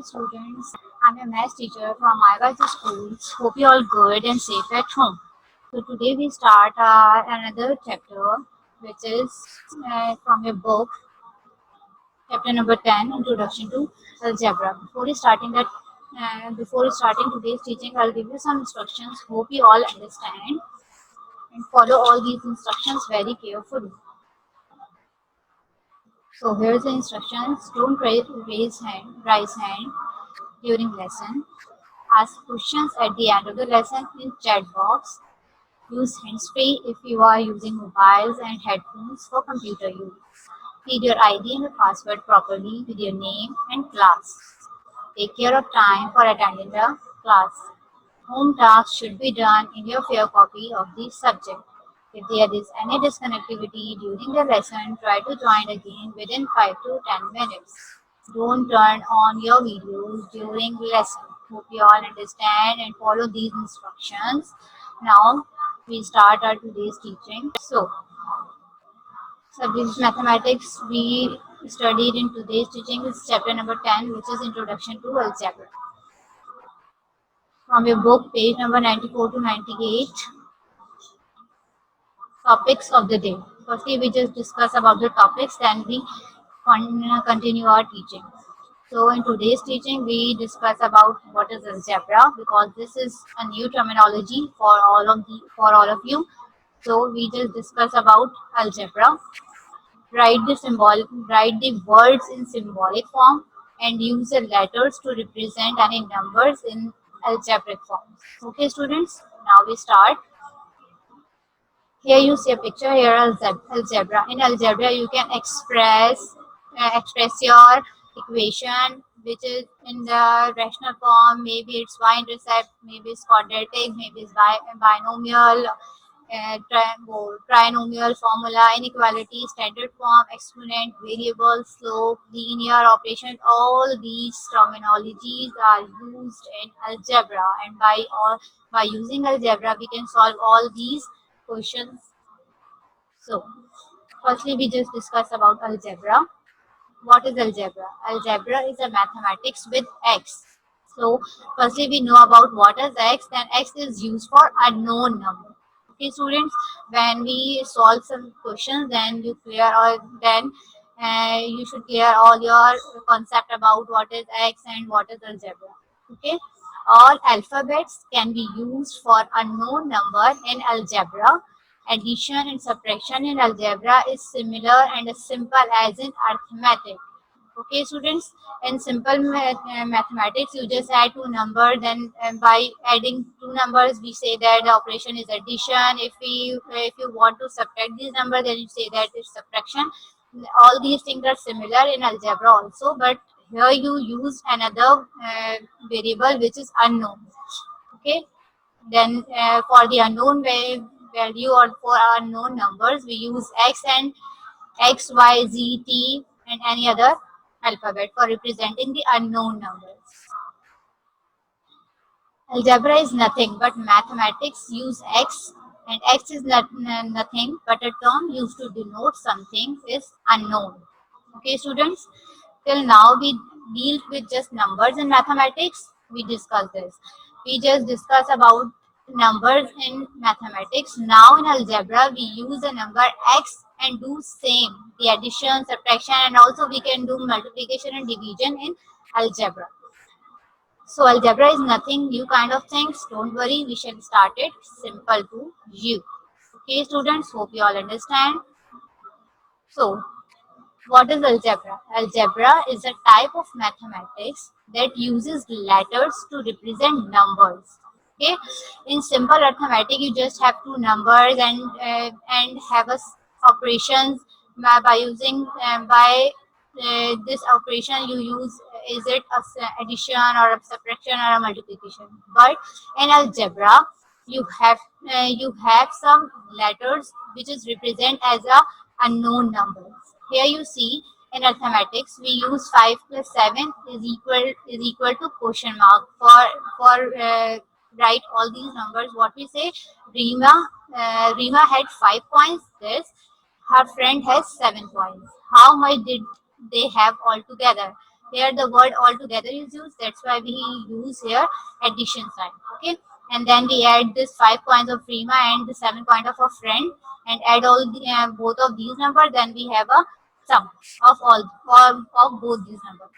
students. I'm a math teacher from IYC Schools. Hope you all good and safe at home. So today we start another chapter, which is from your book, chapter number 10, Introduction to Algebra. Before starting today's teaching, I'll give you some instructions. Hope you all understand and follow all these instructions very carefully. So here's the instructions. Don't raise hand during lesson. Ask questions at the end of the lesson in chat box. Use hands-free if you are using mobiles and headphones for computer use. Feed your ID and the password properly with your name and class. Take care of time for attending the class. Home tasks should be done in your fair copy of the subject. If there is any disconnectivity during the lesson, try to join again within 5 to 10 minutes. Don't turn on your videos during lesson. Hope you all understand and follow these instructions. Now we start our today's teaching. So subject mathematics we studied in today's teaching is chapter number 10, which is Introduction to Algebra. From your book, page number 94 to 98. Topics of the day. Firstly, we just discuss about the topics, then we continue our teaching. So in today's teaching, we discuss about what is algebra, because this is a new terminology for all of you. So we just discuss about algebra. Write the words in symbolic form and use the letters to represent any numbers in algebraic form. Okay, students, now we start. Here you see a picture. Here is algebra. In algebra, you can express your equation, which is in the rational form. Maybe it's y-intercept, maybe it's quadratic, maybe it's binomial, trinomial formula, inequality, standard form, exponent, variable, slope, linear operation. All these terminologies are used in algebra, and by using algebra, we can solve all these questions. So, firstly, we just discuss about algebra. What is algebra? Algebra is a mathematics with x. So, firstly, we know about what is x. Then x is used for unknown number. Okay, students, when we solve some questions, then you should clear all your concept about what is x and what is algebra. Okay, all alphabets can be used for unknown number in algebra. Addition and subtraction in algebra is similar and as simple as in arithmetic. Okay, students, in simple mathematics, you just add two numbers. Then by adding two numbers, we say that the operation is addition. If you want to subtract these numbers, then you say that it's subtraction. All these things are similar in algebra also, but here you use another variable which is unknown. Okay, then for the unknown value or for unknown numbers, we use x and x, y, z, t, and any other alphabet for representing the unknown numbers. Algebra is nothing but mathematics use x, and x is nothing but a term used to denote something is unknown. Okay, students, till now we deal with just numbers in mathematics. We discuss this. We just discuss about numbers in mathematics. Now in algebra, we use the number x and do same, the addition, subtraction, and also we can do multiplication and division in algebra. So algebra is nothing new kind of things. Don't worry, we shall start it simple to you. Okay, students, hope you all understand. So, what is algebra? Algebra is a type of mathematics that uses letters to represent numbers. Okay, in simple arithmetic, you just have two numbers and have operations by using this operation you use, is it addition or a subtraction or a multiplication. But in algebra, you have some letters which is represent as a unknown numbers. Here you see in arithmetics we use 5 plus 7 is equal to question mark for write all these numbers. What we say, Rima had 5 points. This, her friend has 7 points. How much did they have altogether? here the word altogether is used, that's why we use here addition sign. Okay, and then we add this 5 coins of Prima and the 7 coin of a friend and add all the both of these numbers, then we have a sum of all of both these numbers.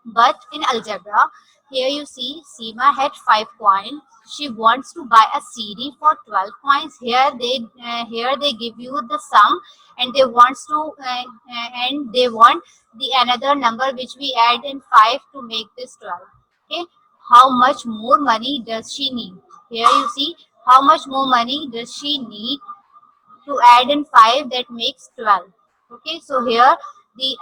But in algebra, here you see Seema had 5 coins. She wants to buy a CD for 12 coins. Here they give you the sum, and they want the another number which we add in 5 to make this 12. Okay, how much more money does she need? Here you see how much more money does she need to add in 5 that makes 12. Okay, so here the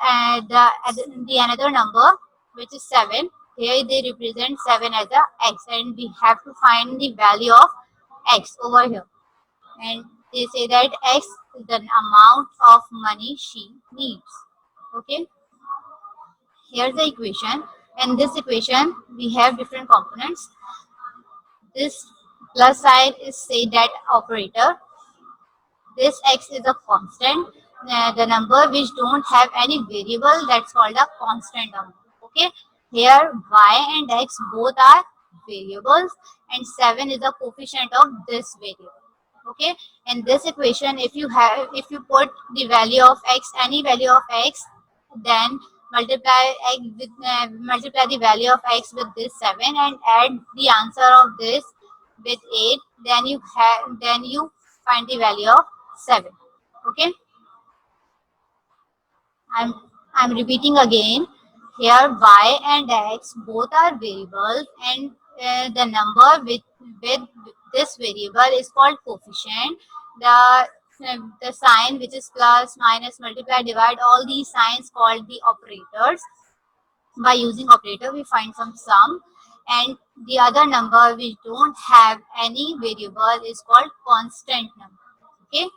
another number which is 7, here they represent 7 as a x, and we have to find the value of x over here, and they say that x is the amount of money she needs. Okay, here's the equation. In this equation we have different components. This plus sign is say that operator. This x is a constant. The number which don't have any variable, that's called a constant number. Okay. Here y and x both are variables, and 7 is a coefficient of this variable. Okay. In this equation, if you put the value of x, any value of x, then multiply the value of x with this 7 and add the answer of this with 8, then you find the value of 7. Okay, i'm I'm repeating again. Here y and x both are variables, and the number with this variable is called coefficient. The sign which is plus, minus, multiply, divide, all these signs called the operators. By using operator we find some sum, and the other number which don't have any variable is called constant number. Okay,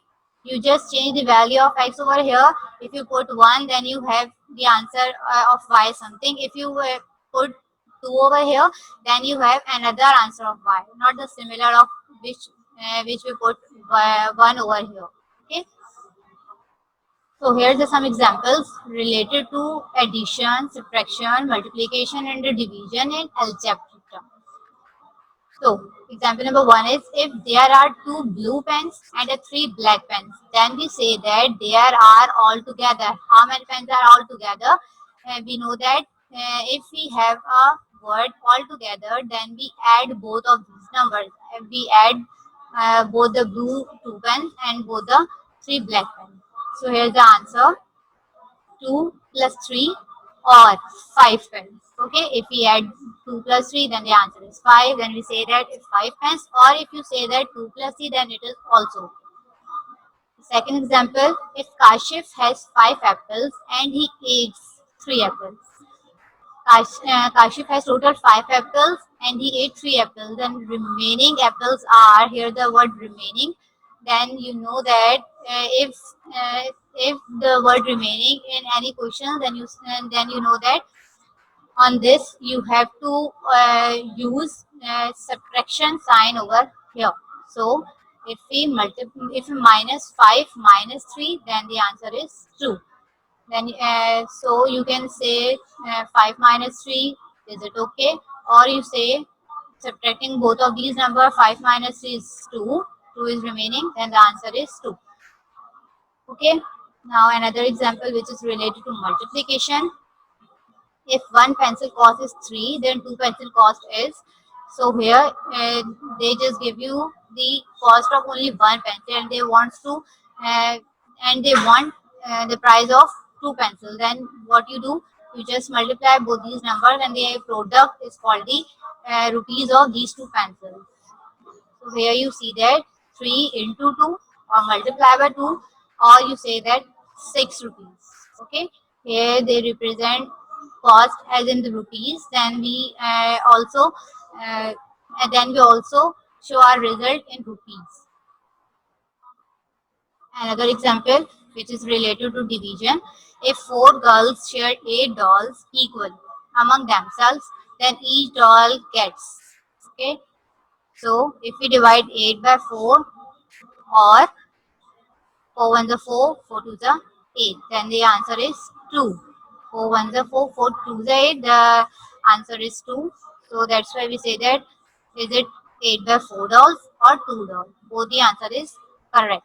you just change the value of x over here. If you put 1, then you have the answer of y something. If you put 2 over here, then you have another answer of y, not the similar of which we put 1 over here. Okay, so here's some examples related to addition, subtraction, multiplication, and division in algebra. So example number 1 is, if there are 2 blue pens and 3 black pens, then we say that there are altogether, how many pens are altogether? We know that if we have a word altogether, then we add both of these numbers. We add both the blue 2 pens and both the 3 black pens. So here's the answer: 2 plus 3 or 5 pence. Okay, if we add 2 plus 3, then the answer is 5. Then we say that it's 5 pence, or if you say that 2 plus 3, then it is also. Second example, if Kashif has 5 apples and he eats 3 apples. Kashif has total 5 apples and he ate 3 apples. Then remaining apples are, here the word remaining, then you know that if the word remaining in any question, then you know that on this you have to use subtraction sign over here. So if we minus 5 minus 3, then the answer is 2. Then so you can say 5 minus 3, is it okay? Or you say subtracting both of these number, 5 minus 3 is 2, 2 is remaining, then the answer is 2. Okay, now another example which is related to multiplication. If one pencil cost is 3, then 2 pencil cost is, so here they just give you the cost of only one pencil, and they uh, want the price of 2 pencils. Then what you do, you just multiply both these numbers, and the product is called the rupees of these 2 pencils. So here you see that 3 into 2 or multiply by 2, or you say that 6 rupees. Okay, here they represent cost as in the rupees. Then uh, we also show our result in rupees. Another example which is related to division. If 4 girls share 8 dolls equally among themselves, then each doll gets. Okay, so if we divide 8 by 4, or 4 1 the 4, 4 2 the 8, then the answer is 2. 4 ones are 4, 4 twos are 8. The answer is 2. So that's why we say that is it 8 by 4 dolls or 2 dolls? Both the answer is correct.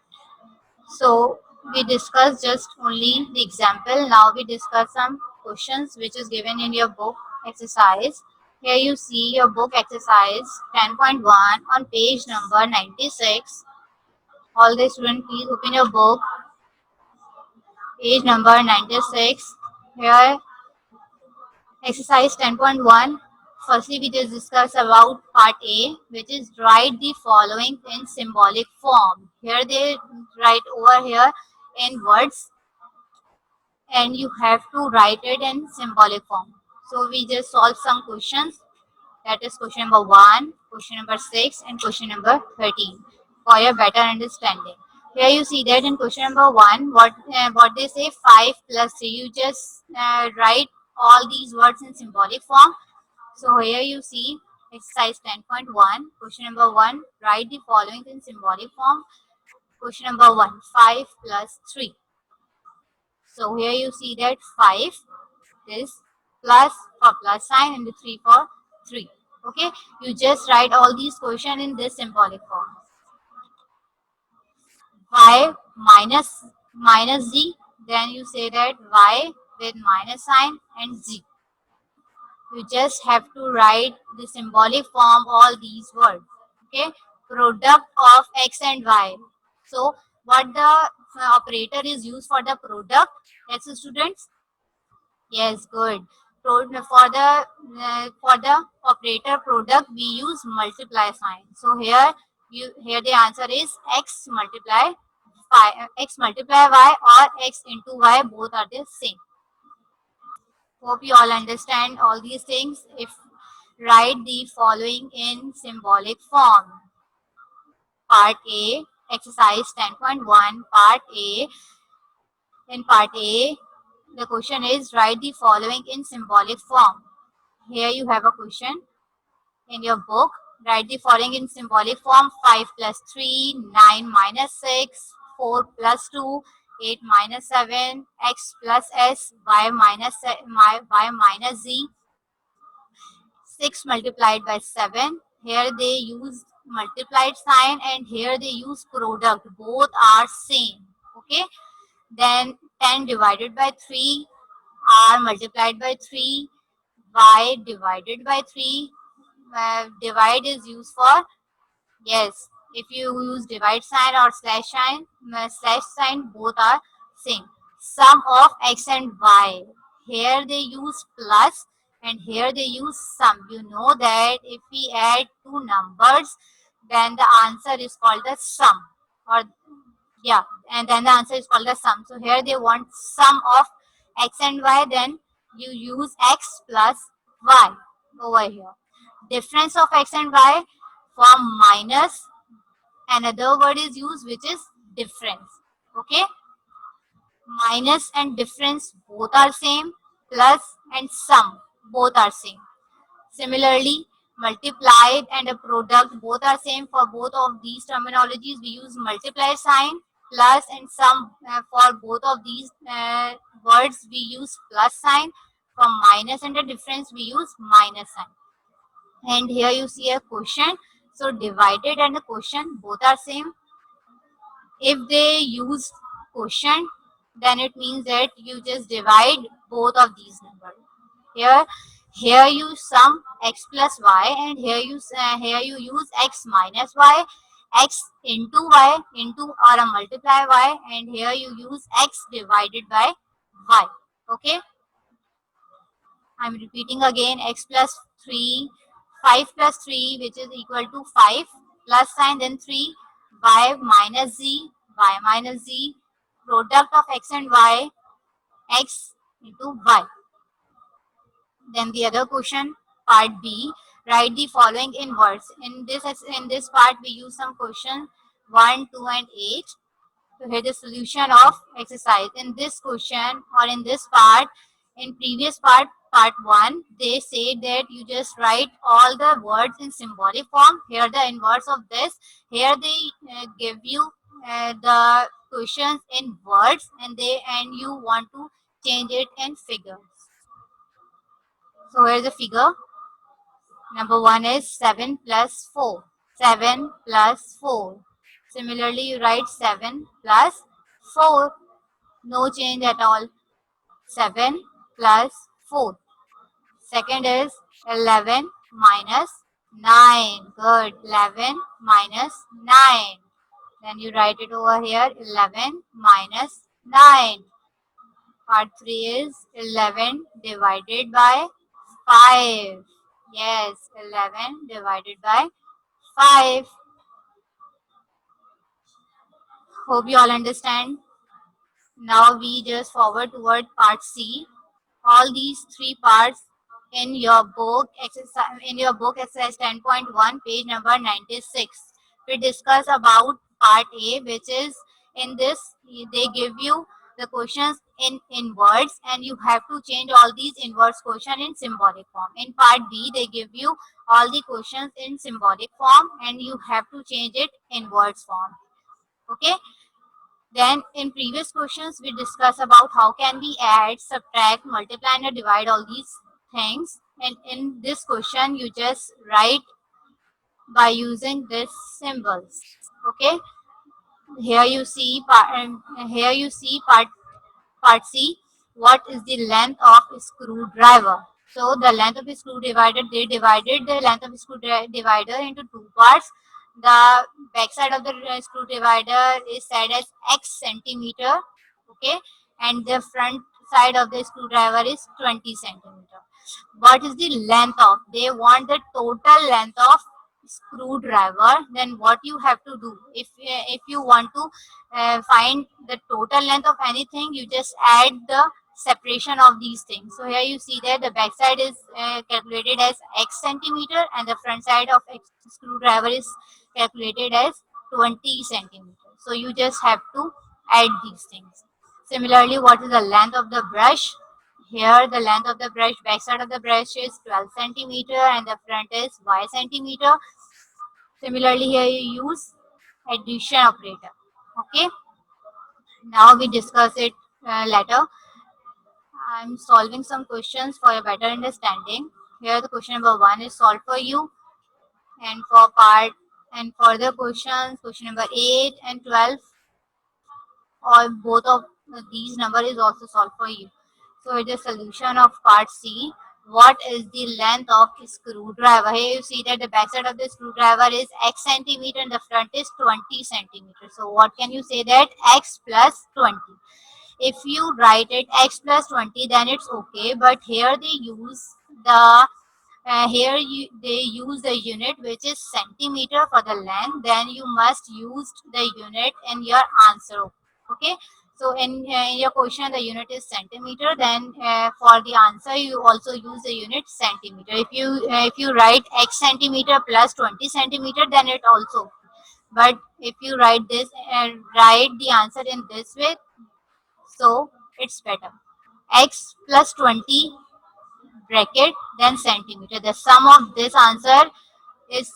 So we discussed just only the example. Now we discuss some questions which is given in your book exercise. Here you see your book exercise 10.1 on page number 96. All the students please open your book, page number 96. Here exercise 10.1. Firstly, we just discuss about part A, which is write the following in symbolic form. Here they write over here in words, and you have to write it in symbolic form. So we just solve some questions. That is question number 1, question number 6, and question number 13 for your better understanding. Here you see that in question number 1, what they say 5 plus 3. You just write all these words in symbolic form. So here you see exercise 10.1, question number 1, write the following in symbolic form. Question number 1, 5 plus 3. So here you see that 5 is plus for plus sign and the 3 for 3. Okay, you just write all these questions in this symbolic form. Y minus z, then you say that y with minus sign and z. You just have to write the symbolic form all these words. Okay, product of x and y. So what the operator is used for the product? Yes, students. Yes, good. For the operator product, we use multiply sign. So here the answer is x multiply y or x into y, both are the same. Hope you all understand all these things. If write the following in symbolic form. Part A, exercise 10.1, part A. In part A, the question is write the following in symbolic form. Here you have a question in your book. Write the following in symbolic form. 5 plus 3, 9 minus 6, 4 plus 2, 8 minus 7, x plus s, y minus z, 6 multiplied by 7. Here they use multiplied sign and here they use product. Both are same. Okay. Then 10 divided by 3, r multiplied by 3, y divided by 3. Divide is used for, yes, if you use divide sign or slash sign, both are same. Sum of x and y. Here they use plus and here they use sum. You know that if we add two numbers, then the answer is called the sum. Or yeah, and then the answer is called the sum. So here they want sum of x and y, then you use x plus y over here. Difference of x and y, from minus, another word is used which is difference. Okay, minus and difference both are same, plus and sum both are same. Similarly, multiplied and a product both are same. For both of these terminologies, we use multiply sign. Plus and sum, for both of these words, we use plus sign. For minus and the difference, we use minus sign. And here you see a question. So divided and a question both are same. If they use quotient, then it means that you just divide both of these numbers. Here, here you sum x plus y, and here you use x minus y, x into y into or a multiply y, and here you use x divided by y. Okay, I'm repeating again. X plus 3, 5 plus 3, which is equal to 5, plus sign, then 3, y minus z, y minus z, product of x and y, x into y. Then the other question, part B, write the following in words. In this part, we use some question 1, 2, and 8 to hear the solution of exercise. In this question or in this part, in previous part 1, they say that you just write all the words in symbolic form. Here the inverse of this. Here they give you the questions in words, and you want to change it in figures. So here's the figure. Number 1 is 7 plus 4. 7 plus 4. Similarly, you write 7 plus 4. No change at all. 7 plus 4. Second is 11 minus 9. Good. 11 minus 9. Then you write it over here. 11 minus 9. Part 3 is 11 divided by 5. Yes, 11 divided by 5. Hope you all understand. Now we just forward toward part C. All these three parts in your book exercise 10.1 page number 96. We discuss about part A, which is in this they give you the questions in words and you have to change all these inverse question in symbolic form. In part B they give you all the questions in symbolic form and you have to change it in words form. Okay. Then in previous questions we discussed about how can we add, subtract, multiply and divide all these things. And in this question you just write by using these symbols. Okay. Here you see part C. What is the length of a screwdriver? So the length of a screwdriver, they divided the length of a screwdriver into two parts. The back side of the screwdriver is said as X centimeter, okay, and the front side of the screwdriver is 20 centimeter. What is the length of? They want the total length of screwdriver. Then what you have to do, if you want to find the total length of anything, you just add the separation of these things. So here you see that the back side is calculated as X centimeter and the front side of X screwdriver is calculated as 20 centimeter. So you just have to add these things. Similarly, what is the length of the brush? Here the length of the brush, back side of the brush is 12 centimeter and the front is Y centimeter. Similarly, here you use addition operator. Okay. Now we discuss it later. I'm solving some questions for a better understanding. Here the question number 1 is solved for you, and for further questions, question number 8 and 12, or both of these number is also solved for you. So it is solution of part C. What is the length of a screwdriver? Here you see that the back side of the screwdriver is X centimeter and the front is 20 centimeter. So what can you say that? X plus 20. If you write it X plus 20 then it's okay, but here they use the they use the unit which is centimeter for the length. Then you must use the unit in your answer. Okay. So in your question the unit is centimeter, then for the answer you also use the unit centimeter. If you write X centimeter plus 20 centimeter then it also okay. But if you write this and write the answer in this way, so it's better. X plus 20 bracket then centimeter. The sum of this answer is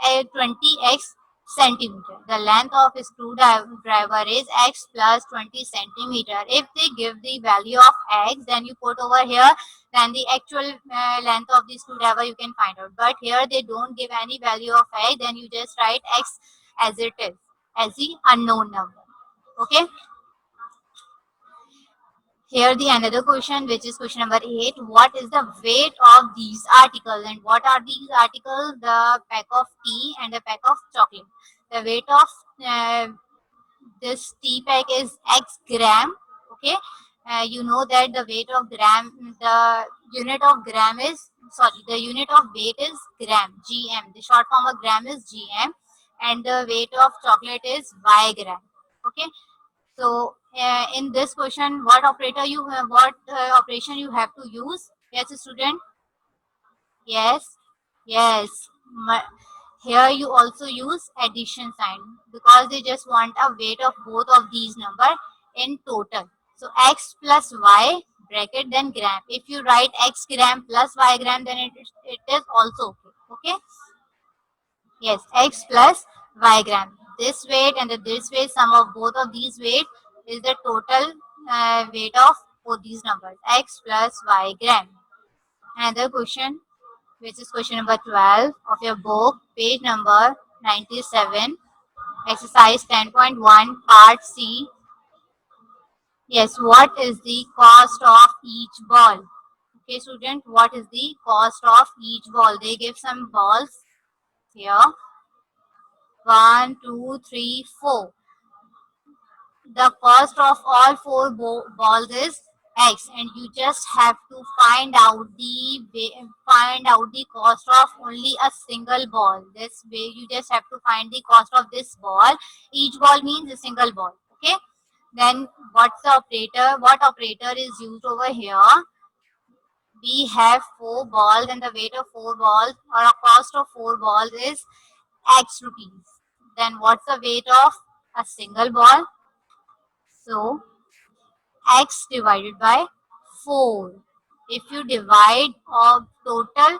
20x centimeter. The length of a screwdriver is X plus 20 centimeter. If they give the value of X, then you put over here, then the actual length of the screwdriver you can find out. But here they don't give any value of X, then you just write X as it is, as the unknown number. Okay. Here the another question, which is question number 8. What is the weight of these articles? And what are these articles? The pack of tea and the pack of chocolate. The weight of this tea pack is X gram. Okay. You know that the weight of gram, the unit of gram is, the unit of weight is gram, GM. The short form of gram is GM. And the weight of chocolate is Y gram. Okay. So in this question, what operation you have to use? Yes, student. Yes, yes. Here you also use addition sign because they just want a weight of both of these number in total. So x plus y bracket then gram. If you write x gram plus y gram, then it is also okay. Okay. Yes, x plus y gram. This weight and this weight, sum of both of these weight is the total weight of both these numbers, x plus y gram. Another question, which is question number 12 of your book, page number 97, exercise 10.1, part C. Yes, what is the cost of each ball? Okay, student, what is the cost of each ball? They give some balls here. 1, 2, 3, 4. The cost of all four balls is x, and you just have to find out the cost of only a single ball. This way, you just have to find the cost of this ball. Each ball means a single ball. Okay. Then what's the operator? What operator is used over here? We have four balls, and the weight of four balls or a cost of four balls is x rupees. Then what's the weight of a single ball? So x divided by 4. If you divide total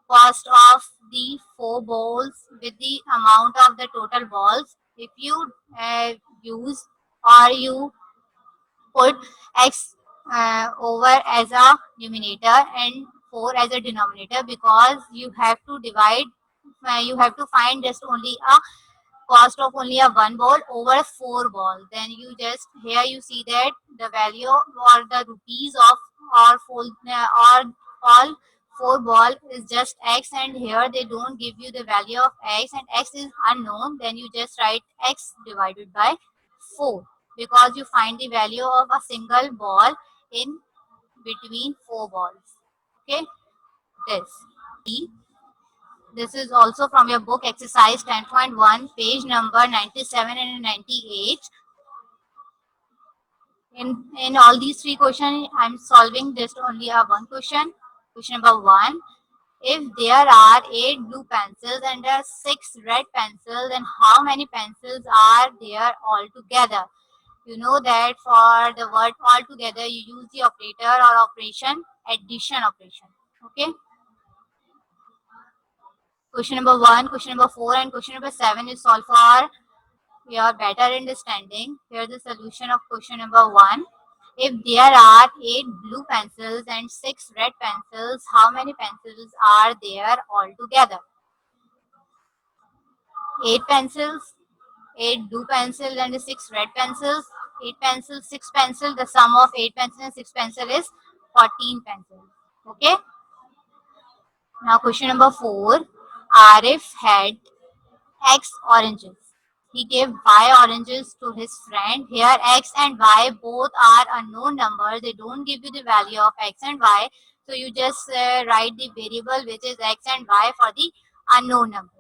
cost of the 4 balls with the amount of the total balls, if you use or you put x over as a numerator and 4 as a denominator, because you have to divide, you have to find just only a cost of only a one ball over four ball. Then you just here you see that the value or the rupees of or four or all four ball is just x, and here they don't give you the value of x and x is unknown. Then you just write x divided by 4, because you find the value of a single ball in between four balls. Okay, this. This is also from your book, exercise 10.1, page number 97 and 98. In all these three questions, I'm solving just only a one question. Question number 1. If there are 8 blue pencils and 6 red pencils, then how many pencils are there altogether? You know that for the word altogether, you use the operator or operation, addition operation. Okay. Question number 1, question number 4, and question number 7 is solved for your better understanding. Here's the solution of question number 1. If there are 8 blue pencils and 6 red pencils, how many pencils are there altogether? 8 pencils, 8 blue pencils and 6 red pencils. 8 pencils, 6 pencils. The sum of 8 pencils and 6 pencils is 14 pencils. Okay. Now question number 4. Arif had X oranges. He gave Y oranges to his friend. Here X and Y both are unknown numbers. They don't give you the value of X and Y. So you just write the variable which is X and Y for the unknown numbers.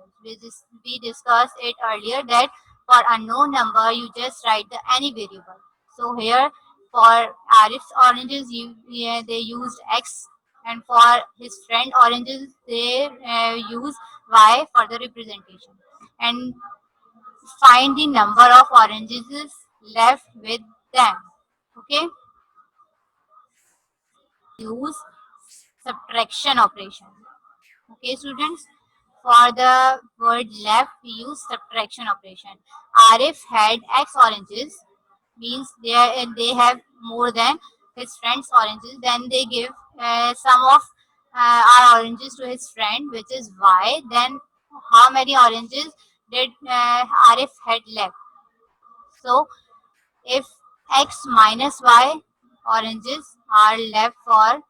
We discussed it earlier that for unknown number you just write the any variable. So here for Arif's oranges they used X, and for his friend oranges they use Y for the representation. And find the number of oranges left with them. Okay, use subtraction operation. Okay, students, for the word left we use subtraction operation. Arif had X oranges, means they have more than his friend's oranges. Then they give some of our oranges to his friend, which is Y. Then how many oranges did Arif had left? So if X minus Y oranges are left for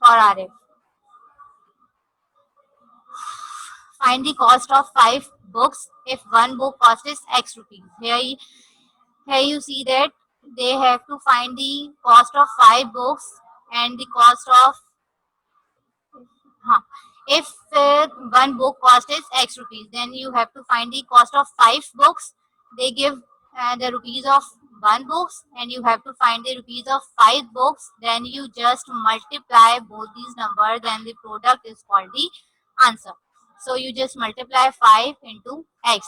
Arif. Find the cost of 5 books if one book cost is X rupees. Here you see that they have to find the cost of 5 books and the cost of if one book cost is X rupees, then you have to find the cost of 5 books. They give the rupees of one books, and you have to find the rupees of 5 books. Then you just multiply both these numbers, then the product is called the answer. So you just multiply 5 into X.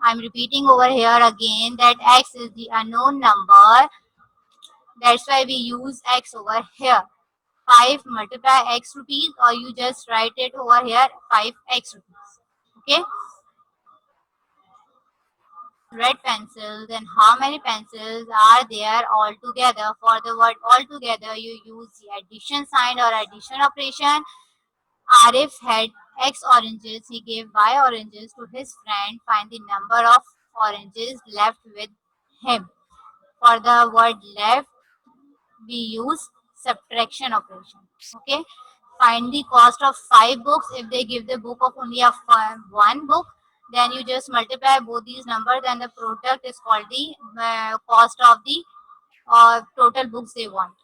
I'm repeating over here again that X is the unknown number. That's why we use X over here. 5 multiply X rupees, or you just write it over here 5 X rupees. Okay. red pencils, then how many pencils are there altogether? For the word altogether, you use the addition sign or addition operation. Arif had X oranges. He gave Y oranges to his friend. Find the number of oranges left with him. For the word left, we use subtraction operation. Okay. Find the cost of 5 books. If they give the book of only one book, then you just multiply both these numbers and the product is called the cost of the total books they want.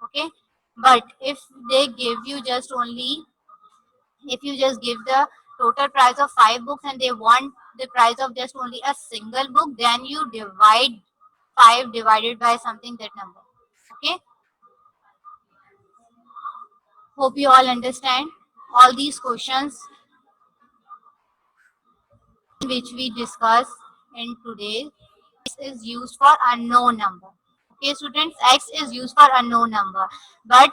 Okay. But if they give you just only, if you just give the total price of 5 books and they want the price of just only a single book, then you divide 5 divided by something that number. Okay. Hope you all understand all these questions which we discuss in today. Is used for unknown number. Okay, students, X is used for unknown number, but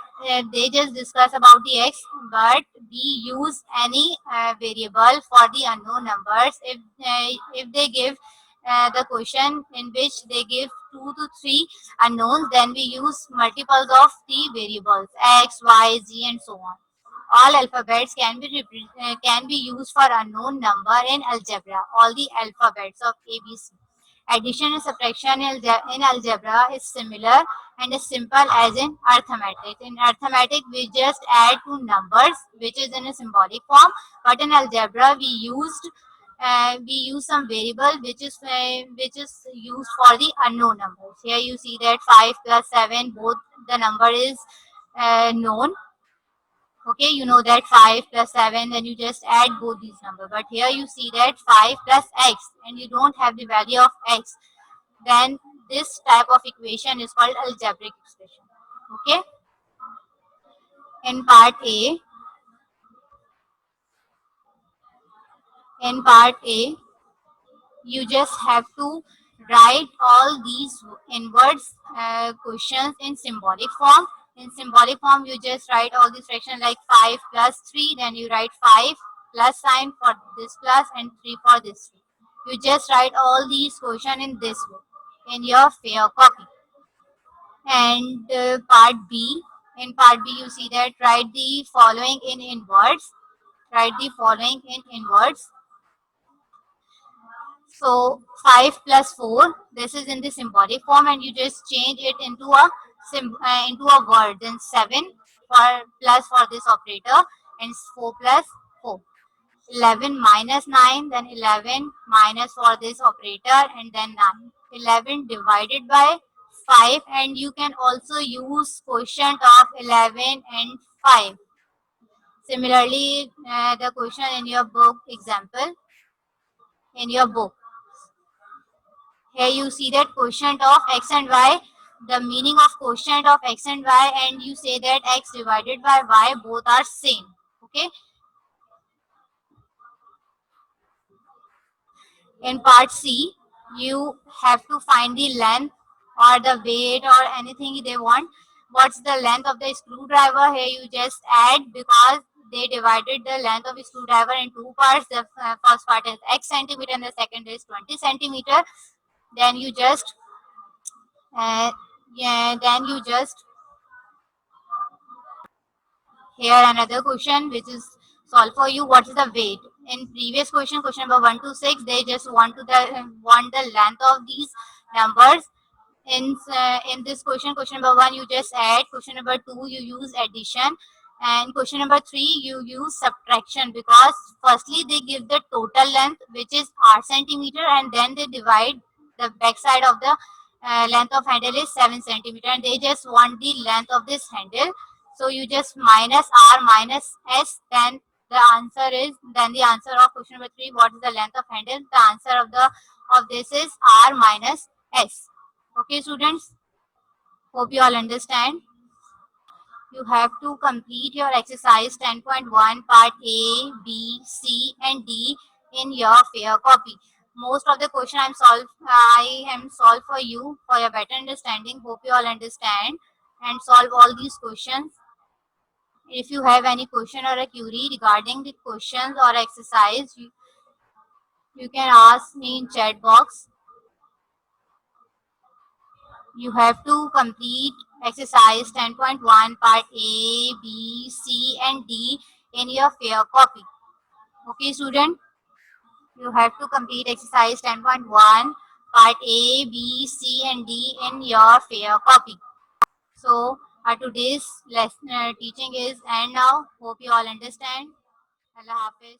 they just discuss about the X, but we use any variable for the unknown numbers. If they give the question in which they give 2 to 3 unknowns, then we use multiples of the variables X, Y, Z, and so on. All alphabets can be used for unknown number in algebra. All the alphabets of ABC. Addition and subtraction in algebra is similar and as simple as in arithmetic. In arithmetic, we just add two numbers, which is in a symbolic form. But in algebra, we use some variable which is used for the unknown numbers. Here you see that 5 plus 7, both the number is known. Okay, you know that 5 plus 7, then you just add both these numbers. But here you see that 5 plus x and you don't have the value of x. Then this type of equation is called algebraic expression. Okay. In part A, in part A, you just have to write all these inverse questions in symbolic form. In symbolic form, you just write all these fractions like 5 plus 3, then you write 5 plus sign for this plus and 3 for this 3. You just write all these questions in this way in your fair copy. And part B, in part B, you see that write the following in inverse. Write the following in inverse. So 5 plus 4, this is in the symbolic form, and you just change it into a word. Then 7 for plus for this operator, and 4 plus 4. 11 minus 9, then 11 minus for this operator, and then 9. 11 divided by 5, and you can also use quotient of 11 and 5. Similarly, the question in your book example, in your book. Here you see that quotient of x and y, the meaning of quotient of x and y, and you say that x divided by y both are same. Okay. In part C, you have to find the length or the weight or anything they want. What's the length of the screwdriver? Here you just add, because they divided the length of a screwdriver in two parts. The first part is x centimeter and the second is 20 centimeter. Then you just yeah, then you just here another question which is solved for you. What is the weight? In previous question, question number 1 to 6, they just want the length of these numbers. In this question, question number 1, you just add. Question number 2, you use addition. And question number 3, you use subtraction, because firstly they give the total length, which is r centimeter, and then they divide the back side of the length of handle is 7 centimeter, and they just want the length of this handle. So you just minus r minus s, then the answer of question number 3, what is the length of handle? The answer of this is r minus s. Okay, students, hope you all understand. You have to complete your exercise 10.1 part A, B, C, and D in your fair copy. Most of the question I am solved for you for your better understanding. Hope you all understand and solve all these questions. If you have any question or a query regarding the questions or exercise, You can ask me in chat box. You have to complete exercise 10.1 part A, B, C and D in your fair copy. Okay student, you have to complete exercise 10.1 part A, B, C and D in your fair copy. So our today's lesson teaching is end now. Hope you all understand. Allah Hafiz.